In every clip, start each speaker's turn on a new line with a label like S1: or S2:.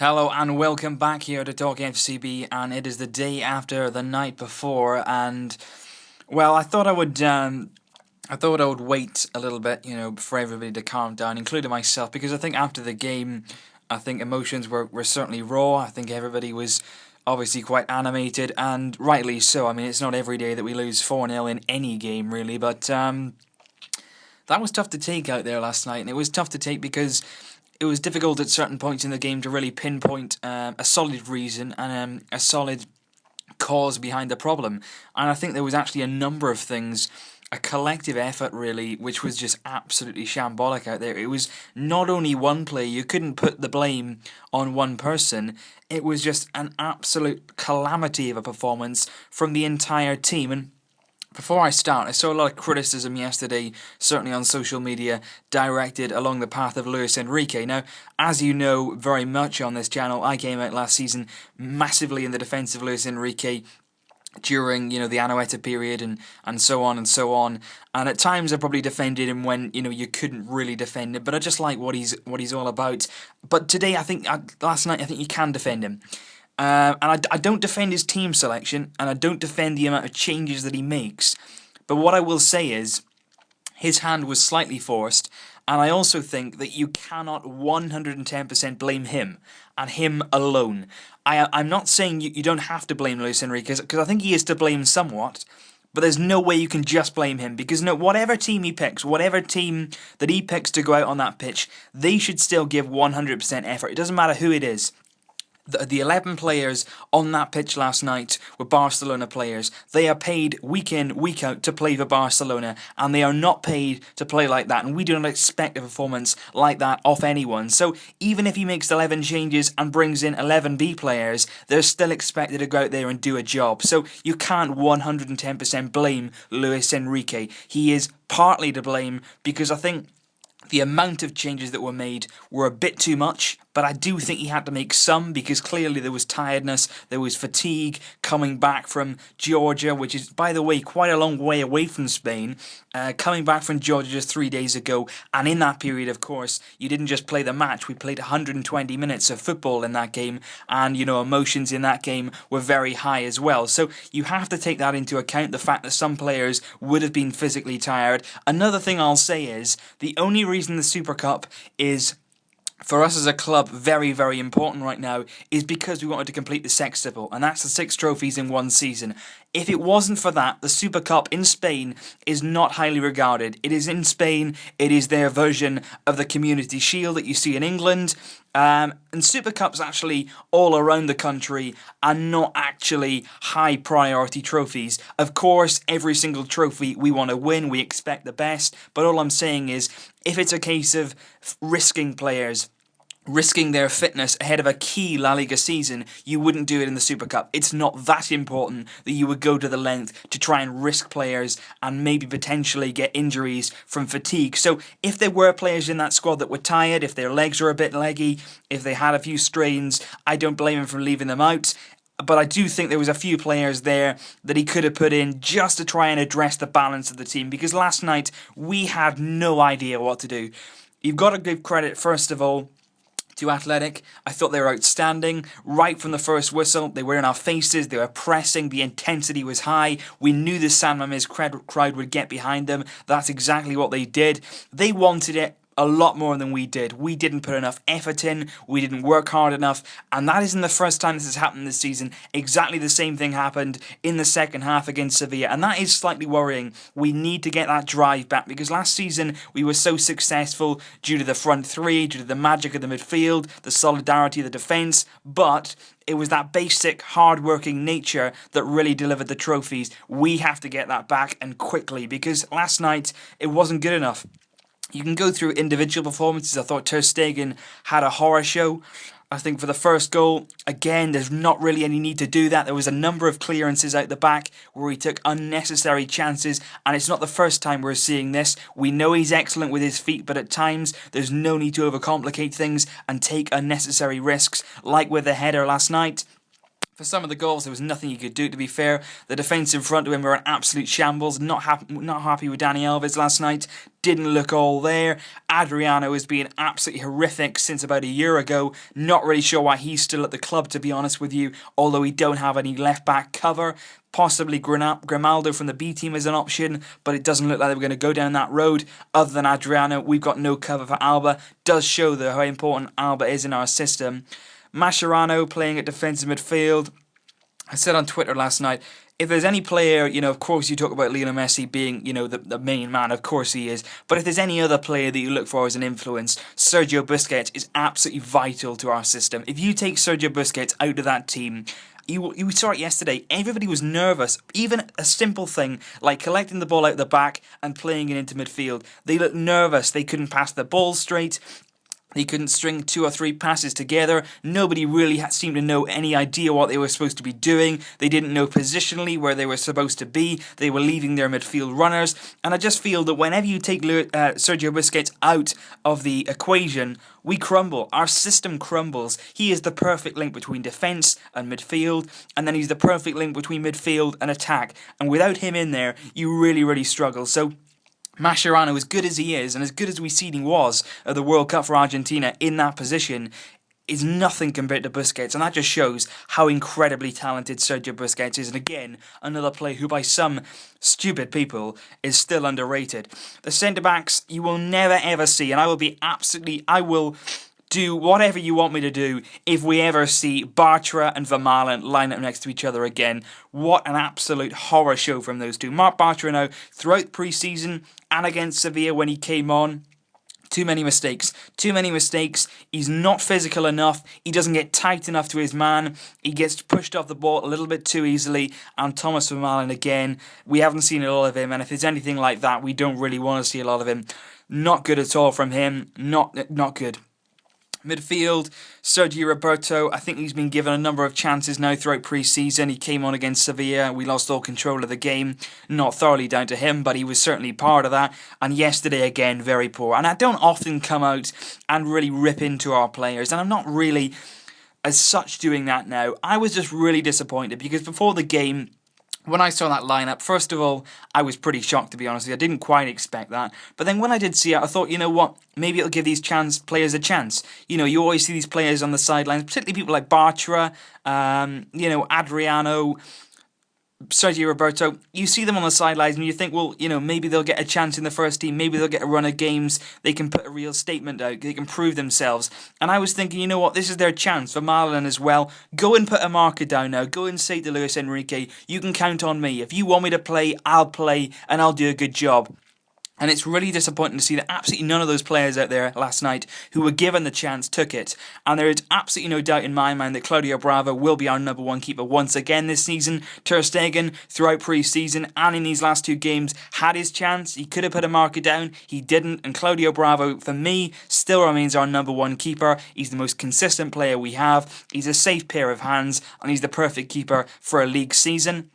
S1: Hello and welcome back here to Talk FCB, and it is the day after the night before, and well, I thought I would wait a little bit, for everybody to calm down, including myself, because I think after the game, I think emotions were certainly raw. I think everybody was obviously quite animated, and rightly so. I mean, it's not every day that we lose 4-0 in any game, really, but that was tough to take out there last night, and it was tough to take because it was difficult at certain points in the game to really pinpoint a solid reason and a solid cause behind the problem. And I think there was actually a number of things, a collective effort really, which was just absolutely shambolic out there. It was not only one player, you couldn't put the blame on one person. It was just an absolute calamity of a performance from the entire team. And before I start, I saw a lot of criticism yesterday, certainly on social media, directed along the path of Luis Enrique. Now, as you know very much on this channel, I came out last season massively in the defence of Luis Enrique during, the Anoeta period and so on and so on. And at times I probably defended him when, you couldn't really defend him. But I just like what he's all about. But today, last night, I think you can defend him. And I don't defend his team selection, and I don't defend the amount of changes that he makes. But what I will say is, his hand was slightly forced, and I also think that you cannot 110% blame him, and him alone. I'm not saying you don't have to blame Luis Enrique, because I think he is to blame somewhat, but there's no way you can just blame him, because whatever team he picks, whatever team that he picks to go out on that pitch, they should still give 100% effort. It doesn't matter who it is. The 11 players on that pitch last night were Barcelona players. They are paid week in, week out to play for Barcelona, and they are not paid to play like that, and we do not expect a performance like that off anyone. So even if he makes 11 changes and brings in 11 B players, they're still expected to go out there and do a job. So you can't 110% blame Luis Enrique. He is partly to blame because I think the amount of changes that were made were a bit too much, but I do think he had to make some because clearly there was tiredness, there was fatigue coming back from Georgia, which is, by the way, quite a long way away from Spain, coming back from Georgia just 3 days ago. And in that period, of course, you didn't just play the match, we played 120 minutes of football in that game, and, emotions in that game were very high as well. So you have to take that into account, the fact that some players would have been physically tired. Another thing I'll say is, the only reason the Super Cup is, for us as a club, very, very important right now, is because we wanted to complete the sextuple, and that's the 6 trophies in one season. If it wasn't for that, the Super Cup in Spain is not highly regarded. It is in Spain, it is their version of the Community Shield that you see in England, and Super Cups actually all around the country are not actually high priority trophies. Of course, every single trophy we want to win, we expect the best, but all I'm saying is, if it's a case of risking players, risking their fitness ahead of a key La Liga season, you wouldn't do it in the Super Cup. It's not that important that you would go to the length to try and risk players and maybe potentially get injuries from fatigue. So if there were players in that squad that were tired, if their legs were a bit leggy, if they had a few strains, I don't blame him for leaving them out. But I do think there was a few players there that he could have put in just to try and address the balance of the team, because last night we had no idea what to do. You've got to give credit, first of all, to Athletic. I thought they were outstanding. Right from the first whistle, they were in our faces, they were pressing, the intensity was high. We knew the San Mamés crowd would get behind them. That's exactly what they did. They wanted it a lot more than we did. We didn't put enough effort in, we didn't work hard enough, and that isn't the first time this has happened this season. Exactly the same thing happened in the second half against Sevilla, and that is slightly worrying. We need to get that drive back, because last season we were so successful due to the front three, due to the magic of the midfield, the solidarity of the defence, but it was that basic, hard-working nature that really delivered the trophies. We have to get that back, and quickly, because last night it wasn't good enough. You can go through individual performances. I thought Ter Stegen had a horror show. I think for the first goal, again, there's not really any need to do that. There was a number of clearances out the back where he took unnecessary chances, and it's not the first time we're seeing this. We know he's excellent with his feet, but at times there's no need to overcomplicate things and take unnecessary risks, like with the header last night. For some of the goals, there was nothing you could do, to be fair. The defence in front of him were an absolute shambles. Not happy with Dani Alves last night. didn't look all there. Adriano has been absolutely horrific since about a year ago. Not really sure why he's still at the club, to be honest with you, although we don't have any left-back cover. Possibly Grimaldo from the B team is an option, but it doesn't look like we're going to go down that road. Other than Adriano, we've got no cover for Alba. Does show, though, how important Alba is in our system. Mascherano playing at defensive midfield. I said on Twitter last night, if there's any player, of course you talk about Lionel Messi being, the main man, of course he is. But if there's any other player that you look for as an influence, Sergio Busquets is absolutely vital to our system. If you take Sergio Busquets out of that team, you saw it yesterday, everybody was nervous. Even a simple thing like collecting the ball out the back and playing it into midfield. They looked nervous, they couldn't pass the ball straight. They couldn't string 2 or 3 passes together. Nobody really seemed to know any idea what they were supposed to be doing. They didn't know positionally where they were supposed to be. They were leaving their midfield runners. And I just feel that whenever you take Sergio Busquets out of the equation, we crumble. Our system crumbles. He is the perfect link between defence and midfield, and then he's the perfect link between midfield and attack. And without him in there, you really, really struggle. So Mascherano, as good as he is, and as good as we've seen he was at the World Cup for Argentina in that position, is nothing compared to Busquets, and that just shows how incredibly talented Sergio Busquets is. And again, another player who by some stupid people is still underrated. The centre-backs you will never ever see, and I will do whatever you want me to do if we ever see Bartra and Vermaelen line up next to each other again. What an absolute horror show from those two. Marc Bartra now, throughout pre-season and against Sevilla when he came on, too many mistakes. He's not physical enough. He doesn't get tight enough to his man. He gets pushed off the ball a little bit too easily. And Thomas Vermaelen again, we haven't seen a lot of him. And if it's anything like that, we don't really want to see a lot of him. Not good at all from him. Not good. Midfield, Sergio Roberto, I think he's been given a number of chances now throughout pre-season. He came on against Sevilla, we lost all control of the game. Not thoroughly down to him, but he was certainly part of that. And yesterday again, very poor. And I don't often come out and really rip into our players, and I'm not really as such doing that now. I was just really disappointed because before the game, when I saw that lineup, first of all, I was pretty shocked, to be honest with you. I didn't quite expect that. But then when I did see it, I thought, you know what? Maybe it'll give these players a chance. You always see these players on the sidelines, particularly people like Bartra, Adriano, Sergio Roberto. You see them on the sidelines and you think, well, maybe they'll get a chance in the first team. Maybe they'll get a run of games. They can put a real statement out. They can prove themselves. And I was thinking, you know what? This is their chance for Marlon as well. Go and put a marker down now. Go and say to Luis Enrique, you can count on me. If you want me to play, I'll play and I'll do a good job. And it's really disappointing to see that absolutely none of those players out there last night who were given the chance took it. And there is absolutely no doubt in my mind that Claudio Bravo will be our number 1 keeper once again this season. Ter Stegen, throughout pre-season and in these last 2 games, had his chance. He could have put a marker down. He didn't. And Claudio Bravo, for me, still remains our number 1 keeper. He's the most consistent player we have. He's a safe pair of hands. And he's the perfect keeper for a league season.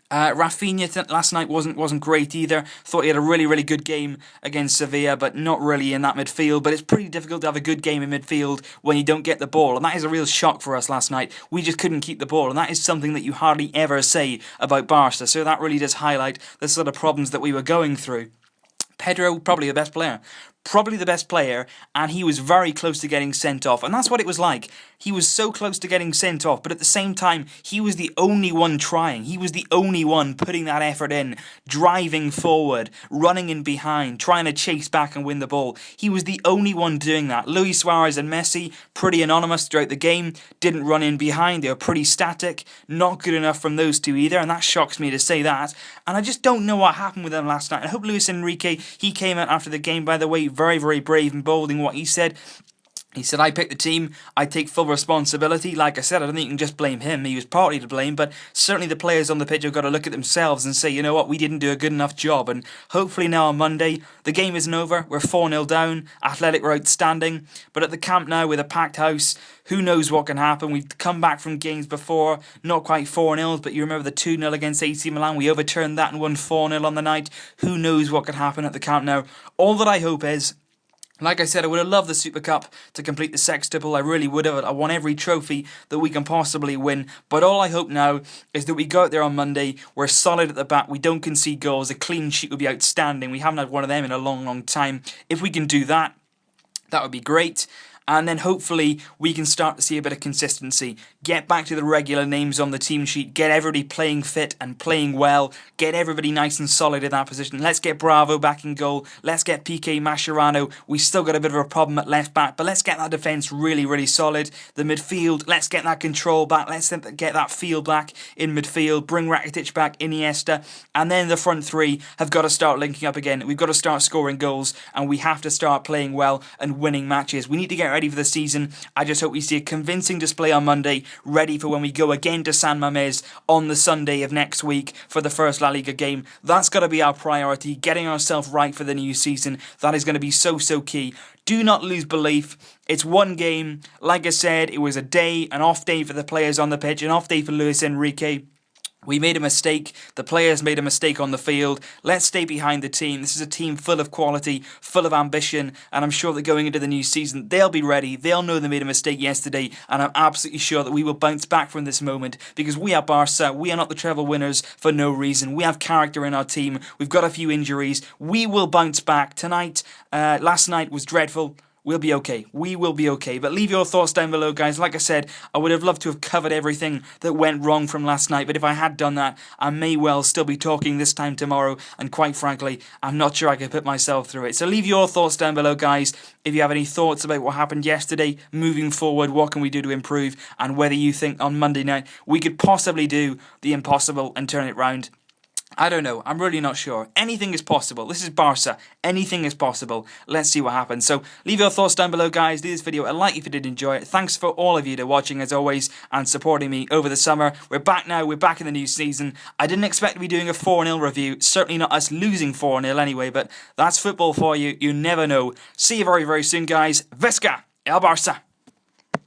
S1: Rafinha last night wasn't great either. Thought he had a really, really good game against Sevilla, but not really in that midfield. But it's pretty difficult to have a good game in midfield when you don't get the ball, and that is a real shock for us last night. We just couldn't keep the ball, and that is something that you hardly ever say about Barca. So that really does highlight the sort of problems that we were going through. Pedro, probably the best player, and he was very close to getting sent off, and that's what it was like. He was so close to getting sent off, but at the same time, he was the only one trying. He was the only one putting that effort in, driving forward, running in behind, trying to chase back and win the ball. He was the only one doing that. Luis Suarez and Messi, pretty anonymous throughout the game, didn't run in behind. They were pretty static, not good enough from those two either, and that shocks me to say that. And I just don't know what happened with them last night. I hope Luis Enrique, he came out after the game, by the way, very, very brave and bold in what he said. He said, I picked the team, I take full responsibility. Like I said, I don't think you can just blame him. He was partly to blame, but certainly the players on the pitch have got to look at themselves and say, you know what, we didn't do a good enough job. And hopefully now on Monday, the game isn't over. We're 4-0 down. Athletic were outstanding. But at the camp now with a packed house, who knows what can happen. We've come back from games before, not quite 4-0, but you remember the 2-0 against AC Milan. We overturned that and won 4-0 on the night. Who knows what could happen at the camp now. All that I hope is Like I said, I would have loved the Super Cup to complete the sextuple. I really would have. I want every trophy that we can possibly win. But all I hope now is that we go out there on Monday. We're solid at the back. We don't concede goals. A clean sheet would be outstanding. We haven't had one of them in a long, long time. If we can do that, that would be great. And then hopefully we can start to see a bit of consistency. Get back to the regular names on the team sheet. Get everybody playing fit and playing well. Get everybody nice and solid in that position. Let's get Bravo back in goal. Let's get PK Mascherano. We still got a bit of a problem at left back, but let's get that defence really, really solid. The midfield, let's get that control back. Let's get that feel back in midfield. Bring Rakitic back, Iniesta. And then the front three have got to start linking up again. We've got to start scoring goals, and we have to start playing well and winning matches. We need to get ready for the season. I just hope we see a convincing display on Monday, ready for when we go again to San Mamés on the Sunday of next week for the first La Liga game. That's got to be our priority, getting ourselves right for the new season. That is going to be so, so key. Do not lose belief. It's one game. Like I said, it was an off day for the players on the pitch, an off day for Luis Enrique. We made a mistake. The players made a mistake on the field. Let's stay behind the team. This is a team full of quality, full of ambition, and I'm sure that going into the new season, they'll be ready. They'll know they made a mistake yesterday, and I'm absolutely sure that we will bounce back from this moment because we are Barca. We are not the treble winners for no reason. We have character in our team. We've got a few injuries. We will bounce back tonight. Last night was dreadful. We'll be okay. We will be okay. But leave your thoughts down below, guys. Like I said, I would have loved to have covered everything that went wrong from last night. But if I had done that, I may well still be talking this time tomorrow. And quite frankly, I'm not sure I could put myself through it. So leave your thoughts down below, guys. If you have any thoughts about what happened yesterday, moving forward, what can we do to improve? And whether you think on Monday night we could possibly do the impossible and turn it round. I don't know. I'm really not sure. Anything is possible. This is Barca. Anything is possible. Let's see what happens. So leave your thoughts down below, guys. Do this video a like if you did enjoy it. Thanks for all of you to watching as always and supporting me over the summer. We're back now. We're back in the new season. I didn't expect to be doing a 4-0 review. Certainly not us losing 4-0 anyway, but that's football for you. You never know. See you very, very soon, guys. Visca! El Barça!